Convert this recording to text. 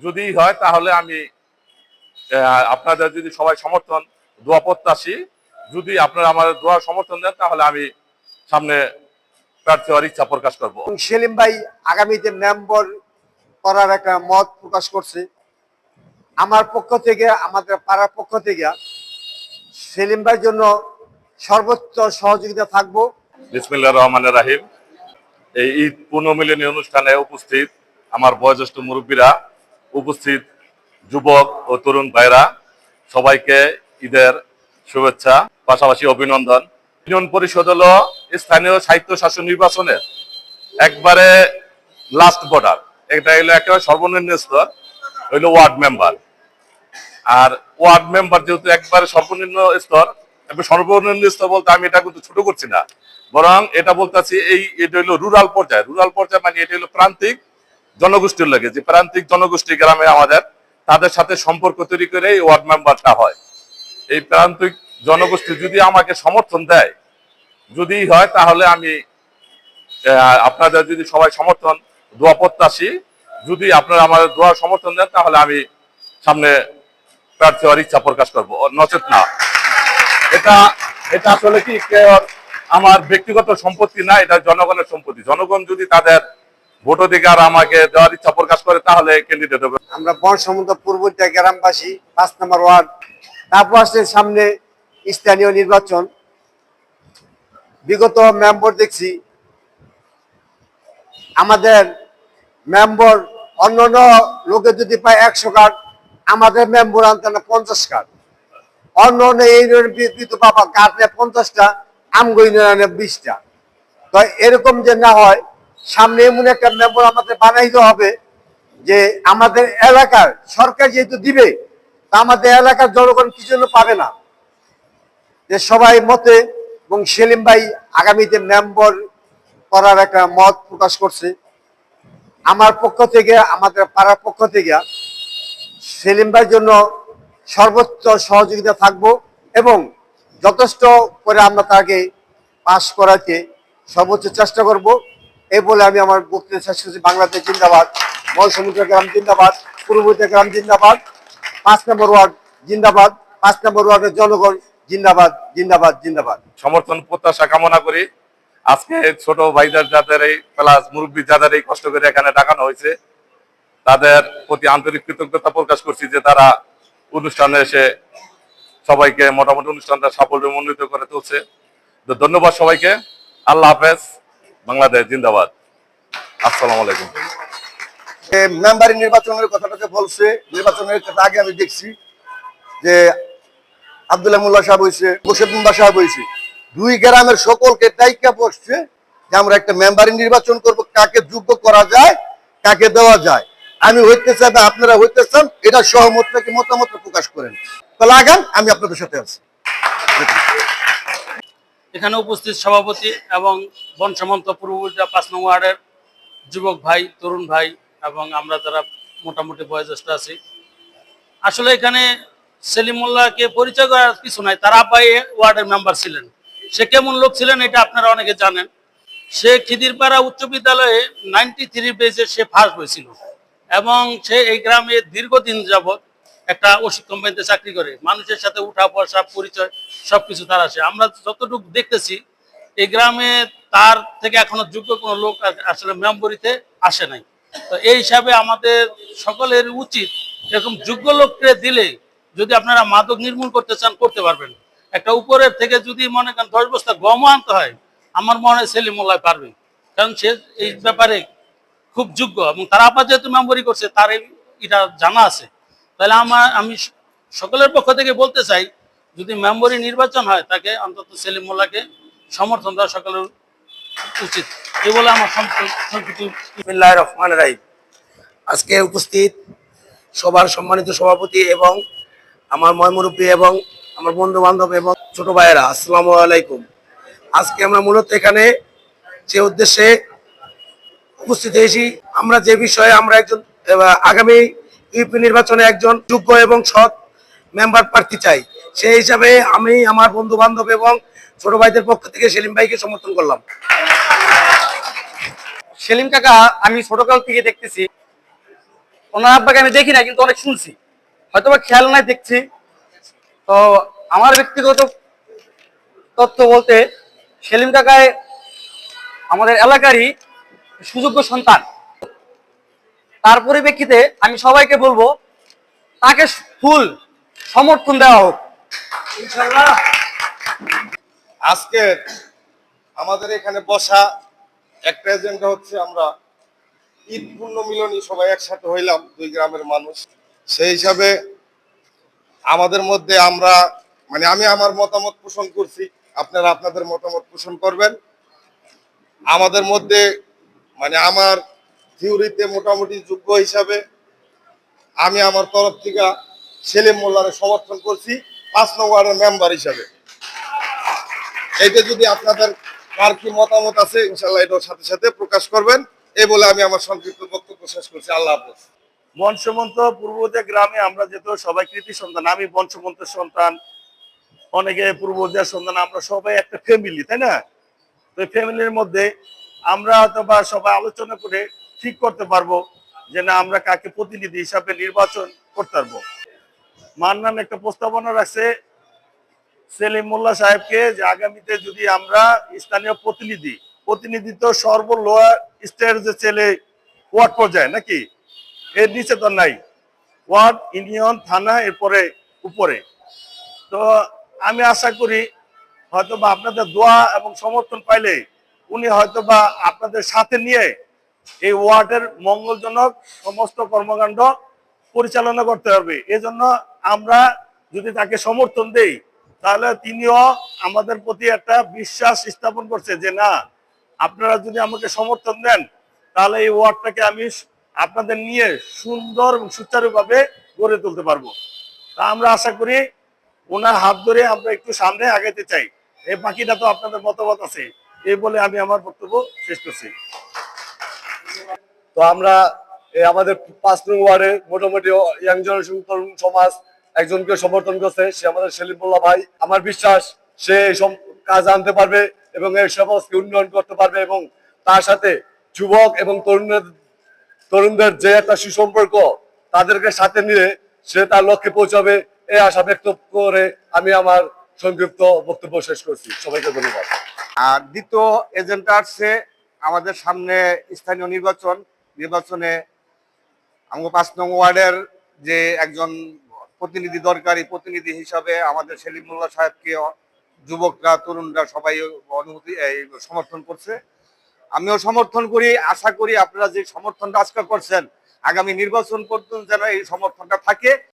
যদি হয় তাহলে আমি আপনাদের যদি সবাই সমর্থন দোয়া প্রত্যাশী, যদি আপনারা আমাদের দোয়া সমর্থন দেন তাহলে আমি সামনে প্রার্থী হওয়ার ইচ্ছা প্রকাশ করব। সেলিম ভাই আগামীতে মেম্বার করার একটা মত প্রকাশ করছে। আমার পক্ষ থেকে, আমাদের পাড়ার পক্ষ থেকে সেলিম ভাইয়ের জন্য সর্বোচ্চ সহযোগিতা থাকবো। বিসমিল্লাহির রহমানির রহিম। এই ঈদ পুনর্মিলনী অনুষ্ঠানে উপস্থিত আমার বয়োজ্যেষ্ঠ মুরব্বীরা, উপস্থিত যুবক ও তরুণ ভাইরা, সবাইকে ঈদের শুভেচ্ছা, পাশাপাশি অভিনন্দন। ইউনিয়ন পরিষদ হলো স্থানীয় স্বায়ত্তশাসন নির্বাচনের একবারে লাস্ট বর্ডার। এটা হলো একেবারে সর্বনিম্ন স্তর, হইলো ওয়ার্ড মেম্বার। আর ওয়ার্ড মেম্বার যেহেতু একবারে সর্বনিম্ন স্তর, সর্বনিম্ন স্তর বলতে আমি এটা কিন্তু ছোট করছি না, বরং এটা বলতেছি এটা হলো রুরাল পর্যায়ে। রুরাল পর্যায়ে মানে এটা হলো প্রান্তিক জনগোষ্ঠীর লাগে, যে প্রান্তিক জনগোষ্ঠী গ্রামে আমাদের, তাদের সাথে সম্পর্ক তৈরি করে এই ওয়ার্ড মেম্বারটা হয়। এই প্রান্তিক জনগোষ্ঠী যদি আমাকে সমর্থন দেয়, যদি হয় তাহলে আমি আপনাদের যদি সবাই সমর্থন দোয়া প্রত্যাশী, যদি আপনারা আমাদের দোয়া সমর্থন দেন তাহলে আমি সামনে প্রার্থী হওয়ার ইচ্ছা প্রকাশ করবো, নচেত না। এটা এটা আসলে কি আমার ব্যক্তিগত সম্পত্তি না, এটা জনগণের সম্পত্তি। জনগণ যদি তাদের ভোটাধিকার আমাকে দেওয়ার ইচ্ছা প্রকাশ করে তাহলে ক্যান্ডিডেট হবে। আমরা বনসমুদ্র পূর্বদিয়া গ্রামবাসী 5 নম্বর ওয়ার্ড। তারপর আসলে সামনে স্থানীয় নির্বাচন। বিগত মেম্বার দেখছি আমাদের মেম্বার অন্যান্য লোকে যদি পায় 100 কার্ড, আমাদের মেম্বার আনতে না 50 কার্ড। অন্য ইউনিয়ন পাবা কার্ড নেয় 50টা, আমগো ইউনিয়নে 20টা। তো এরকম যে না হয়, সামনে এমন একটা মেম্বার আমাদের বানাইতে হবে যে আমাদের এলাকার সরকার যেহেতু দিবে, তা আমাদের এলাকার জনগণ কি জন্য পাবে না, যে সবাই মতে। এবং সেলিম ভাই আগামীতে মেম্বার করার একটা মত প্রকাশ করছে। আমার পক্ষ থেকে, আমাদের পাড়ার পক্ষ থেকে সেলিম ভাইয়ের জন্য সর্বোচ্চ সহযোগিতা থাকবো এবং যথেষ্ট করে আমরা তাকে পাশ করাতে সর্বোচ্চ চেষ্টা করব। এই বলে আমি আমার বক্তব্য শেষ করছি। বাংলাদেশ জিন্দাবাদ, বনসমুদ্র গ্রাম জিন্দাবাদ, পূর্বদিয়া গ্রাম জিন্দাবাদ, 5 নম্বর ওয়ার্ড জিন্দাবাদ, 5 নম্বর ওয়ার্ডের জনগণ জিন্দাবাদ, জিন্দাবাদ, জিন্দাবাদ। সমর্থন প্রত্যাশা কামনা করি। আজকে ছোট ভাইদের যাদের এই প্লাস মুরব্বী যাদের এই কষ্ট করে এখানে ডাকানো হয়েছে, তাদের প্রতি আন্তরিক কৃতজ্ঞতা প্রকাশ করছি যে তারা অনুষ্ঠানে এসে সবাইকে মোটামুটি অনুষ্ঠানটা সাফল্যমণ্ডিত করে তুলছে। তো ধন্যবাদ সবাইকে। আল্লাহ হাফেজ। বাংলাদেশ জিন্দাবাদ। আসসালামু আলাইকুম। মেম্বারি নির্বাচনের কথাটাকে বলছে, নির্বাচনের আগে আমি দেখছি যে আব্দুল্লাহ মোল্লা সাহেব হয়েছে, মোর্শেদ মুন্না সাহেব হয়েছে, 2 গ্রামের সকলকে দায়িত্ব বসছে যে আমরা একটা মেম্বারি নির্বাচন করব, কাকে যোগ্য করা যায়, কাকে দেওয়া যায়। আমি হইতে চাই বা আপনারা হইতে চান, এটা সহমত নাকি মতামত প্রকাশ করেন। তাহলে আগান, আমি আপনাদের সাথে আছি। এখানে উপস্থিত সভাপতি এবং বনসমন্ত পূর্বদিয়া 5 নং ওয়ার্ডের যুবক ভাই, তরুণ ভাই এবং আমরা যারা মোটামুটি বয়োজ্যেষ্ঠ আছি। আসলে এখানে সেলিম মোল্লাকে পরিচয় করার কিছু নাই, তার আব্বাই ওয়ার্ডের মেম্বার ছিলেন। সে কেমন লোক ছিলেন এটা আপনারা অনেকে জানেন। সে খিদিরপাড়া উচ্চ বিদ্যালয়ে 93 বেজে সে ফার্স্ট হয়েছিল এবং সে এই গ্রামে দীর্ঘদিন যাবৎ একটা ওষুধ কোম্পানিতে চাকরি করে। মানুষের সাথে উঠা বসা পরিচয় সবকিছু তার আছে। আমরা যতটুকু দেখতেছি এই গ্রামে তার থেকে এখনো যোগ্য কোনো লোক আসলে মেম্বরিতে আসে নাই। তো এই হিসাবে আমাদের সকলের উচিত এরকম যোগ্য লোককে দিলে যদি আপনারা মাদক নির্মূল করতে চান করতে পারবেন। একটা উপরের থেকে যদি মনে করেন 10 বস্তা গমও আনতে হয়, আমার মনে হয় সেলিম মোল্লা পারবে, কারণ সে এই ব্যাপারে খুব যোগ্য এবং তার আপা যেহেতু মেম্বরি করছে তার এটা জানা আছে। তাহলে আমি সকলের পক্ষ থেকে বলতে চাই, যদি মেম্বরি নির্বাচন হয় তাকে অন্তত সেলিম মোল্লাকে সমর্থন দেওয়া সকলের উচিত। এই বলে আমার বিসমিল্লাহির রহমানির রহিম। আজকে উপস্থিত সবার সম্মানিত সভাপতি এবং আমার ময়মুরব্বী এবং আমার বন্ধু বান্ধব এবং ছোট ভাইয়েরা, আসসালামু আলাইকুম। আজকে আমরা মূলত এখানে যে উদ্দেশ্যে উপস্থিত হয়েছি, আমরা যে বিষয়ে আমরা একজন আগামী ইউপি নির্বাচনে একজন যোগ্য এবং সৎ মেম্বার প্রার্থী চাই, সেই হিসাবে আমি আমার বন্ধু বান্ধব এবং ছোট ভাইদের পক্ষ থেকে সেলিম ভাইকে সমর্থন করলাম। সেলিম কাকা আমি ছোটকাল থেকে দেখতেছি ওনার আব্বাকে আমি দেখি না, কিন্তু অনেক শুনছি, হয়তো বা খেয়াল নাই দেখছি। তো আমার ব্যক্তিগত তথ্য বলতে সেলিম কাকায় আমাদের এলাকারই সুযোগ্য সন্তান। তার পরিপ্রেক্ষিতে আমি সবাইকে বলবো তাকে ফুল সমর্থন দেওয়া হোক। আজকে আমাদের এখানে বসা একটা এজেন্ডা হচ্ছে আমরা ঈদ পূর্ণ মিলনী সবাই একসাথে হইলাম, দুই গ্রামের মানুষ। সেই হিসাবে আমাদের মধ্যে আমরা মানে আমি আমার মতামত পোষণ করছি, আপনারা আপনাদের মতামত পোষণ করবেন। আমাদের মধ্যে মানে আমার থিওরিতে মোটামুটি যোগ্য হিসাবে আমি আমার তরফ থেকে সেলিম মোল্লারে সমর্থন করছি 5 নং ওয়ার্ডের মেম্বার হিসাবে। এইটা যদি আপনাদের কার কি মতামত আছে ইনশাআল্লাহ এটার সাথে সাথে প্রকাশ করবেন, এই বলে আমি আমার সংক্ষিপ্ত বক্তব্য শেষ করছি। আল্লাহ হাফেজ। বনসমন্ত পূর্বদিয়া গ্রামে আমরা যেহেতু সবাই কৃতি সন্তান, আমি বনসমন্তের সন্তান, অনেকে পূর্বদিয়ার সন্তান, আমরা সবাই একটা ফ্যামিলি, তাই না? তো ফ্যামিলির মধ্যে আমরা হয়তো বা সবাই আলোচনা করে ঠিক করতে পারবো যে না আমরা কাকে প্রতিনিধি হিসাবে নির্বাচন করতে পারবো। মান্নান একটা প্রস্তাবনা রাখছে সেলিম মোল্লা সাহেবকে যে আগামীতে যদি আমরা স্থানীয় প্রতিনিধি তো সর্ব লোয়ার স্টেট যে ছেলে ওয়ার্ড পর্যায়ে নাকি, এর নিচে তো নাই, ওয়ার্ড, ইউনিয়ন, থানা, এরপরে উপরে। তো আমি আশা করি হয়তো বা আপনাদের দোয়া এবং সমর্থন পাইলে উনি হয়তো বা আপনাদের সাথে নিয়ে এই ওয়ার্ডের মঙ্গলজনক সমস্ত কর্মকাণ্ড পরিচালনা করতে পারবে। এজন্য আমরা যদি তাকে সমর্থন দেই তাহলে তিনিও আমাদের প্রতি একটা বিশ্বাস স্থাপন করছে যে না আপনারা যদি আমাকে সমর্থন দেন তাহলে এই ওয়ার্ডটাকে আমি আপনাদের নিয়ে সুন্দর এবং সুচারুভাবে গড়ে তুলতে পারবো। তা আমরা আশা করি ওনার হাত ধরে আমরা একটু সামনে আগাইতে চাই। এই বাকিটা তো আপনাদের মতামত আছে, এই বলে আমি আমার বক্তব্য শেষ করছি। তো আমরা আমাদের 5 নং ওয়ার্ডে মোটামুটি ইয়াং জেনারেশন তরুণ সমাজ একজনকে সমর্থন করছে, সে আমাদের সেলিম মোল্লা ভাই। আমার বিশ্বাস সে এই সব কাজ আনতে পারবে এবং এই সমাজকে উন্নয়ন করতে পারবে, এবং তার সাথে যুবক এবং তরুণদের যে একটা সুসম্পর্ক তাদেরকে সাথে নিয়ে সে তার লক্ষ্যে পৌঁছাবে, এই আশা ব্যক্ত করে আমি আমার সংক্ষিপ্ত বক্তব্য শেষ করছি। সবাইকে ধন্যবাদ। আর দ্বিতীয় এজেন্ডা আসছে আমাদের সামনে স্থানীয় নির্বাচনে আমাদের 5 নং ওয়ার্ডের যে একজন প্রতিনিধি দরকারি, প্রতিনিধি হিসাবে আমাদের সেলিম মোল্লা সাহেবকে যুবকরা, তরুণরা সবাই সমর্থন করছে। আমিও সমর্থন করি। আশা করি আপনারা যে সমর্থনটা আজকে করছেন আগামী নির্বাচন পর্যন্ত যেন এই সমর্থনটা থাকে।